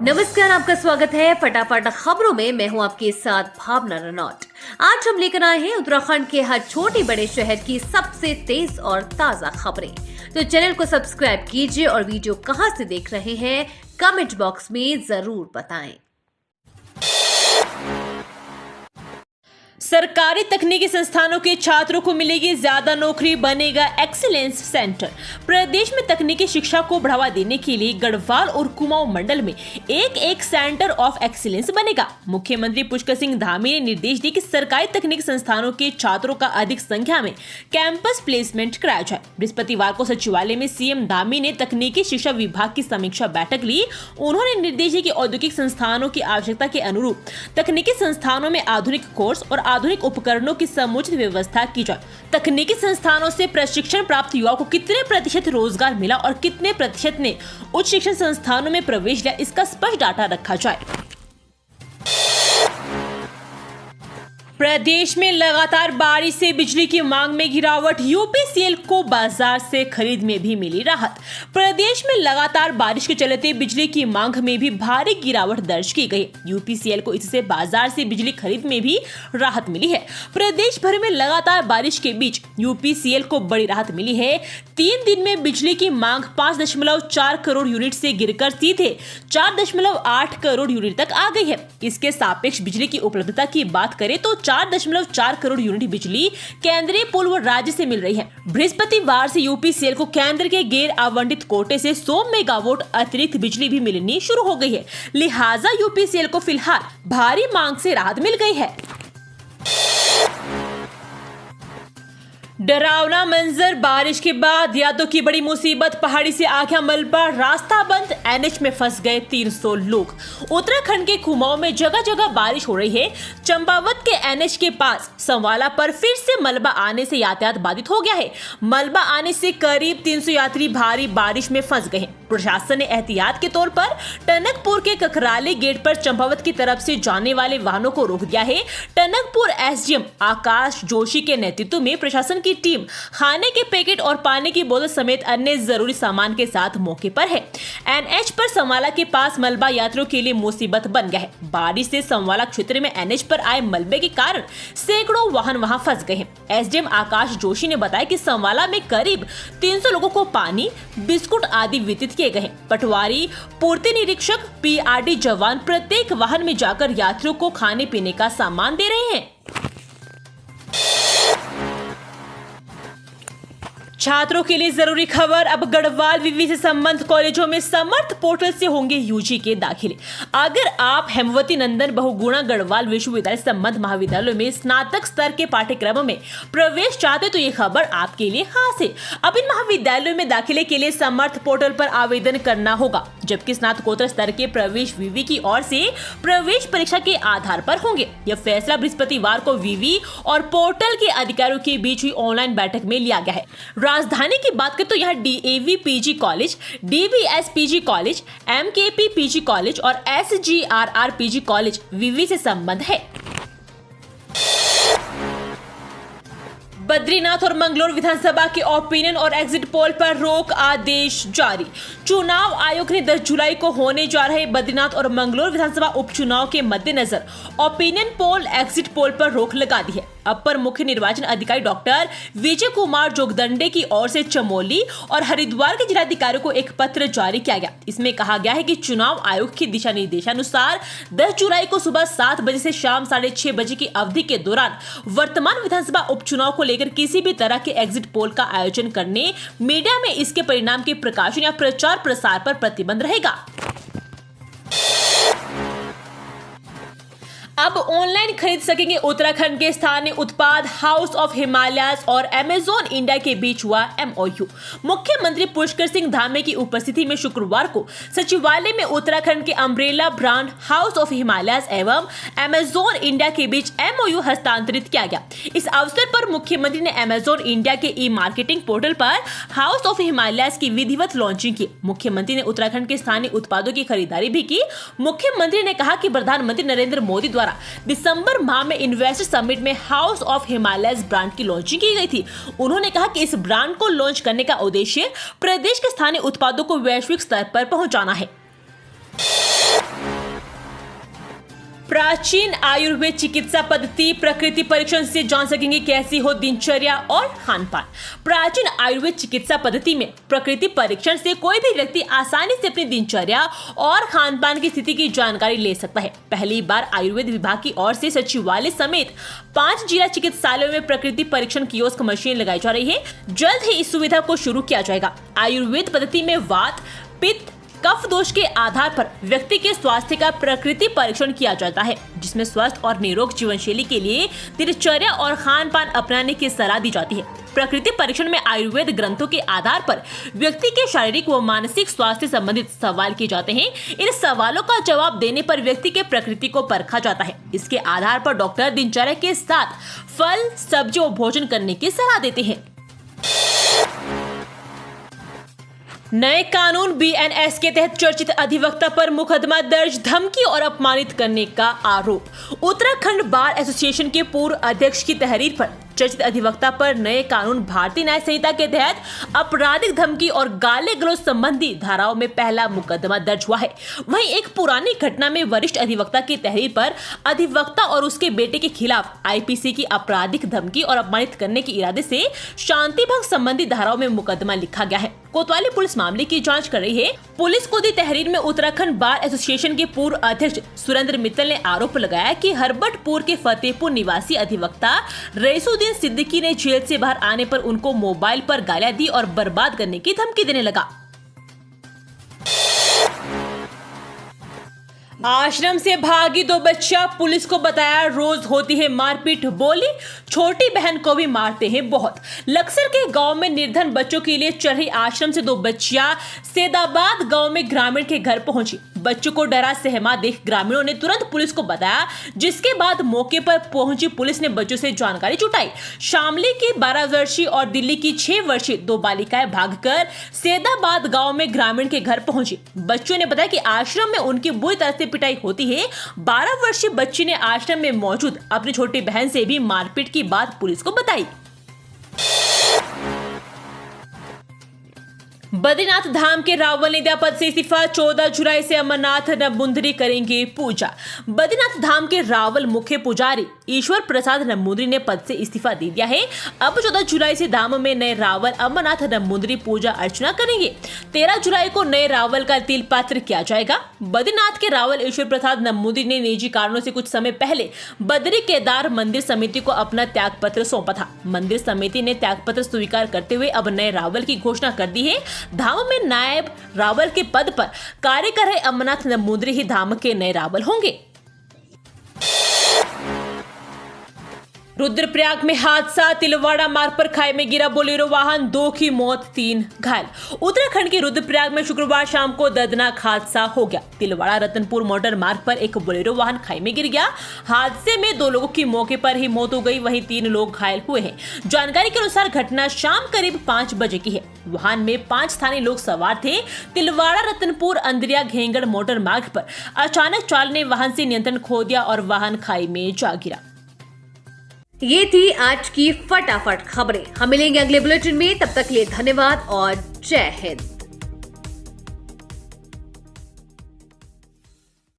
नमस्कार, आपका स्वागत है फटाफट खबरों में। मैं हूं आपके साथ भावना रनौत। आज हम लेकर आए हैं उत्तराखंड के हर छोटे बड़े शहर की सबसे तेज और ताजा खबरें। तो चैनल को सब्सक्राइब कीजिए और वीडियो कहां से देख रहे हैं कमेंट बॉक्स में जरूर बताएं। सरकारी तकनीकी संस्थानों के छात्रों को मिलेगी ज्यादा नौकरी, बनेगा एक्सीलेंस सेंटर। प्रदेश में तकनीकी शिक्षा को बढ़ावा देने के लिए गढ़वाल और कुमाऊं मंडल में एक सेंटर ऑफ एक्सीलेंस बनेगा। मुख्यमंत्री पुष्कर सिंह धामी ने निर्देश दिए कि सरकारी तकनीकी संस्थानों के छात्रों का अधिक संख्या में कैंपस प्लेसमेंट कराया जाए। बृहस्पतिवार को सचिवालय में सीएम धामी ने तकनीकी शिक्षा विभाग की समीक्षा बैठक ली। उन्होंने निर्देश दिए कि औद्योगिक संस्थानों की आवश्यकता के अनुरूप तकनीकी संस्थानों में आधुनिक कोर्स और आधुनिक उपकरणों की समुचित व्यवस्था की जाए। तकनीकी संस्थानों से प्रशिक्षण प्राप्त युवाओं को कितने प्रतिशत रोजगार मिला और कितने प्रतिशत ने उच्च शिक्षण संस्थानों में प्रवेश लिया, इसका स्पष्ट डाटा रखा जाए। प्रदेश में लगातार बारिश से बिजली की मांग में गिरावट, यूपीसीएल को बाजार से खरीद में भी मिली राहत। प्रदेश में लगातार बारिश के चलते बिजली की मांग में भी भारी गिरावट दर्ज की गई। यूपीसीएल को इससे बाजार से बिजली खरीद में भी राहत मिली है। प्रदेश भर में लगातार बारिश के बीच यूपीसीएल को बड़ी राहत मिली है। 3 दिन में बिजली की मांग 5.4 करोड़ यूनिट से गिरकर सीधे 4.8 करोड़ यूनिट तक आ गई है। इसके सापेक्ष बिजली की उपलब्धता की बात करें तो 4.4 करोड़ यूनिट बिजली केंद्रीय पूल व राज्य से मिल रही है। बृहस्पतिवार से यूपीसीएल को केंद्र के गैर आवंटित कोटे से 100 मेगावाट अतिरिक्त बिजली भी मिलनी शुरू हो गई है। लिहाजा यूपीसीएल को फिलहाल भारी मांग से राहत मिल गई है। डरावना मंजर, बारिश के बाद यादों की बड़ी मुसीबत, पहाड़ी से आ गया मलबा, रास्ता बंद, एनएच में फंस गए 300 लोग। उत्तराखंड के कुमाऊं में जगह जगह बारिश हो रही है। चंपावत के एनएच के पास संवाला पर फिर से मलबा आने से यातायात बाधित हो गया है। मलबा आने से करीब 300 यात्री भारी बारिश में फंस गए हैं। प्रशासन ने एहतियात के तौर पर टनकपुर के ककराली गेट पर चंपावत की तरफ से जाने वाले वाहनों को रोक दिया है। टनकपुर एसडीएम आकाश जोशी के नेतृत्व में प्रशासन की टीम खाने के पैकेट और पानी की बोतल समेत अन्य जरूरी सामान के साथ मौके पर है। एनएच पर संवाला के पास मलबा यात्रियों के लिए मुसीबत बन गया है। बारिश से संवाला क्षेत्र में एनएच पर आए मलबे के कारण सैकड़ों वाहन वहां फंस गए हैं। एसडीएम आकाश जोशी ने बताया कि संवाला में करीब 300 लोगों को पानी, बिस्कुट आदि वितरित किए गए हैं। पटवारी, पूर्ति निरीक्षक, पीआरडी जवान प्रत्येक वाहन में जाकर यात्रियों को खाने पीने का सामान दे रहे हैं। छात्रों के लिए जरूरी खबर, अब गढ़वाल विवि से संबंध कॉलेजों में समर्थ पोर्टल से होंगे यूजी के दाखिले। अगर आप हेमवती नंदन बहुगुणा गढ़वाल विश्वविद्यालय संबंध महाविद्यालय में स्नातक स्तर के पाठ्यक्रमों में प्रवेश चाहते तो ये खबर आपके लिए खास है। अब इन महाविद्यालयों में दाखिले के लिए समर्थ पोर्टल पर आवेदन करना होगा, जबकि स्नातकोत्तर स्तर के प्रवेश विवि की ओर से प्रवेश परीक्षा के आधार पर होंगे। यह फैसला बृहस्पतिवार को विवि और पोर्टल के अधिकारियों के बीच हुई ऑनलाइन बैठक में लिया गया है। राजधानी की बात करें तो यहाँ DAV PG college, DVS PG college, MKP PG college और एसजीआरआर पीजी कॉलेज विवि से संबंध है। बद्रीनाथ और मंगलोर विधानसभा के ओपिनियन और एग्जिट पोल पर रोक, आदेश जारी। चुनाव आयोग ने 10 जुलाई को होने जा रहे बद्रीनाथ और मंगलोर विधानसभा उपचुनाव के मद्देनजर ओपिनियन पोल, एग्जिट पोल पर रोक लगा दी है। अपर मुख्य निर्वाचन अधिकारी डॉक्टर विजय कुमार जोगदंडे की ओर से चमोली और हरिद्वार के जिलाधिकारियों को एक पत्र जारी किया गया। इसमें कहा गया है कि चुनाव आयोग के दिशा निर्देशानुसार 10 जुलाई को सुबह 7 बजे से शाम 6:30 बजे की अवधि के दौरान वर्तमान विधानसभा उपचुनाव को लेकर किसी भी तरह के एग्जिट पोल का आयोजन करने, मीडिया में इसके परिणाम के प्रकाशन या प्रचार प्रसार पर प्रतिबंध रहेगा। अब ऑनलाइन खरीद सकेंगे उत्तराखंड के स्थानीय उत्पाद। हाउस ऑफ हिमालयाज और अमेजॉन इंडिया के बीच हुआ एमओयू। मुख्यमंत्री पुष्कर सिंह धामी की उपस्थिति में शुक्रवार को सचिवालय में उत्तराखंड के umbrella brand house of Himalayas एवं अमेजॉन इंडिया के बीच एमओयू हस्तांतरित किया गया। इस अवसर पर मुख्यमंत्री ने अमेजॉन इंडिया के ई मार्केटिंग पोर्टल पर हाउस ऑफ हिमालयाज की विधिवत लॉन्चिंग की। मुख्यमंत्री ने उत्तराखंड के स्थानीय उत्पादों की खरीदारी भी की। मुख्यमंत्री ने कहा कि प्रधानमंत्री नरेंद्र मोदी द्वारा दिसंबर माह में इन्वेस्टर समिट में हाउस ऑफ हिमालयाज ब्रांड की लॉन्चिंग की गई थी। उन्होंने कहा कि इस ब्रांड को लॉन्च करने का उद्देश्य प्रदेश के स्थानीय उत्पादों को वैश्विक स्तर पर पहुंचाना है। प्राचीन आयुर्वेद चिकित्सा पद्धति प्रकृति परीक्षण से जान सकेंगे कैसी हो दिनचर्या और खान पान। प्राचीन आयुर्वेद चिकित्सा पद्धति में प्रकृति परीक्षण से कोई भी व्यक्ति आसानी से अपनी दिनचर्या और खान पान की स्थिति की जानकारी ले सकता है। पहली बार आयुर्वेद विभाग की ओर से सचिवालय समेत 5 जिला चिकित्सालयों में प्रकृति परीक्षण कियोस्क मशीन लगाई जा रही है। जल्द ही इस सुविधा को शुरू किया जाएगा। आयुर्वेद पद्धति में वात, पित्त, कफ दोष के आधार पर व्यक्ति के स्वास्थ्य का प्रकृति परीक्षण किया जाता है, जिसमें स्वस्थ और निरोग जीवन शैली के लिए दिनचर्या और खान पान अपनाने की सलाह दी जाती है। प्रकृति परीक्षण में आयुर्वेद ग्रंथों के आधार पर व्यक्ति के शारीरिक व मानसिक स्वास्थ्य संबंधित सवाल किए जाते हैं। इन सवालों का जवाब देने पर व्यक्ति के प्रकृति को परखा जाता है। इसके आधार पर डॉक्टर दिनचर्या के साथ फल, सब्जी और भोजन करने की सलाह देते हैं। नए कानून बीएनएस के तहत चर्चित अधिवक्ता पर मुकदमा दर्ज, धमकी और अपमानित करने का आरोप। उत्तराखंड बार एसोसिएशन के पूर्व अध्यक्ष की तहरीर पर चर्चित अधिवक्ता पर नए कानून भारतीय न्याय संहिता के तहत आपराधिक धमकी और गाली गलौज संबंधी धाराओं में पहला मुकदमा दर्ज हुआ है। वहीं एक पुरानी घटना में वरिष्ठ अधिवक्ता की तहरीर पर अधिवक्ता और उसके बेटे के खिलाफ आईपीसी की आपराधिक धमकी और अपमानित करने के इरादे से शांति भंग संबंधी धाराओं में मुकदमा लिखा गया है। कोतवाली पुलिस मामले की जांच कर रही है। पुलिस को दी तहरीर में उत्तराखंड बार एसोसिएशन के पूर्व अध्यक्ष सुरेंद्र मित्तल ने आरोप लगाया कि हरबटपुर के फतेहपुर निवासी अधिवक्ता रईसुद्दीन सिद्दीकी ने जेल से बाहर आने पर उनको मोबाइल पर गालियां दी और बर्बाद करने की धमकी देने लगा। आश्रम से भागी 2 बच्चियां, पुलिस को बताया रोज होती है मारपीट, बोली छोटी बहन को भी मारते हैं बहुत। लक्सर के गांव में निर्धन बच्चों के लिए चल रही आश्रम से 2 बच्चियां सेदाबाद गांव में ग्रामीण के घर पहुंची। बच्चों को डरा सहमा देख ग्रामीणों ने तुरंत पुलिस को बताया, जिसके बाद मौके पर पहुंची पुलिस ने बच्चों से जानकारी जुटाई। शामली की 12 वर्षीय और दिल्ली की 6 वर्षीय 2 बालिकाएं भागकर सेदाबाद गांव में ग्रामीण के घर पहुंची। बच्चों ने बताया कि आश्रम में उनकी बुरी तरह से पिटाई होती है। 12 वर्षीय बच्ची ने आश्रम में मौजूद अपनी छोटी बहन से भी मारपीट की बात पुलिस को बताई। बद्रीनाथ धाम के रावल ने दिया पद से इस्तीफा, 14 जुलाई से अमरनाथ नंबूदरी करेंगे पूजा। बद्रीनाथ धाम के रावल मुख्य पुजारी ईश्वर प्रसाद नंबूदरी ने पद से इस्तीफा दे दिया है। अब 14 जुलाई से धाम में नए रावल अमरनाथ नंबूदरी पूजा अर्चना करेंगे। 13 जुलाई को नए रावल का तिल पात्र किया जाएगा। बद्रीनाथ के रावल ईश्वर प्रसाद नंबूदरी ने निजी कारणों से कुछ समय पहले बद्री केदार मंदिर समिति को अपना त्याग पत्र सौंपा था। मंदिर समिति ने त्याग पत्र स्वीकार करते हुए अब नए रावल की घोषणा कर दी है। धाम में नायब रावल के पद पर कार्य कर रहे अमरनाथ नंबूदरी ही धाम के नए रावल होंगे। रुद्रप्रयाग में हादसा, तिलवाड़ा मार्ग पर खाई में गिरा बोलेरो वाहन, 2 की मौत 3 घायल। उत्तराखंड के रुद्रप्रयाग में शुक्रवार शाम को दर्दनाक हादसा हो गया। तिलवाड़ा रतनपुर मोटर मार्ग पर एक बोलेरो वाहन खाई में गिर गया। हादसे में 2 लोगों की मौके पर ही मौत हो गई, वहीं 3 लोग घायल हुए हैं। जानकारी के अनुसार घटना शाम करीब 5 बजे की है। वाहन में 5 स्थानीय लोग सवार थे। तिलवाड़ा रतनपुर अंदरिया घेंगड़ मोटर मार्ग पर अचानक चालक ने वाहन से नियंत्रण खो दिया और वाहन खाई में जा गिरा। ये थी आज की फटाफट खबरें। हम मिलेंगे अगले बुलेटिन में, तब तक के लिए धन्यवाद और जय हिंद।